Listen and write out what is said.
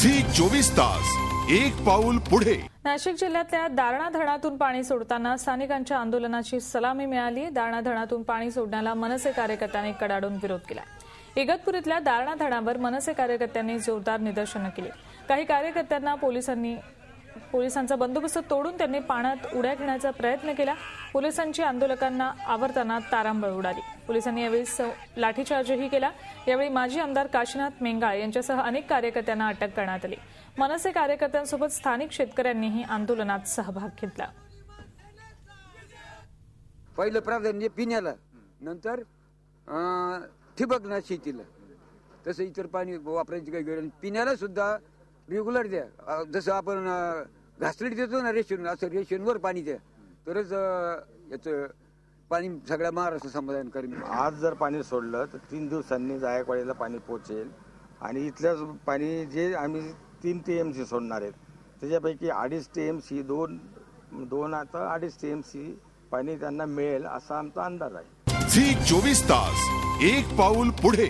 Zee 24 तास एक पाऊल पुढे। नाशिक जिल्ह्यातल्या दारणा धरणातून पाणी सोडताना स्थानिकांच्या आंदोलनाची सलामी मिळाली। दारणा धरणातून पाणी सोडण्याला मनसे कार्यकर्त्यांनी कडाडून विरोध केला। इगतपुरीतल्या दारणा धरणावर मनसे कार्यकर्त्यांनी जोरदार निदर्शनं केली। काही कार्यकर्त्यांना पोलिसांचा बंदोबस्त तोडून त्यांनी पाण्यात उड्या घेण्याचा प्रयत्न केला। पोलिसांची आंदोलकांना आवरताना तारांबळ उडाली। पोलिसांनी यावेळी लाठीचार्जही केला। यावेळी माजी आमदार काशीनाथ मेंगाळ यांच्यासह अनेक कार्यकर्त्यांना अटक करण्यात आली। मनसे कार्यकर्त्यांसोबत स्थानिक शेतकऱ्यांनीही आंदोलनात सहभाग घेतला। पहिलं प्राधान्य पिण्याला, नंतर ठिबक शेतीला, तसं इतर पाणी वापरायची काही गरज, पिण्याला सुद्धा रेग्युलर द्या। जसं आपण घासलेट देतो ना रेशन, असं रेशनवर पाणी द्या, तरच याचं पाणी सगळ्या महाराष्ट्र समाधान करेल। आज जर पाणी सोडलं तर 3 दिवसांनी जायकवाडीला पाणी पोहोचेल आणि इथलं पाणी जे आम्ही 3 TMC सोडणार आहेत त्याच्यापैकी 2.5 TMC दोन आता 2.5 TMC पाणी त्यांना मिळेल असा आमचा अंदाज आहे। झी 24 तास एक पाऊल पुढे।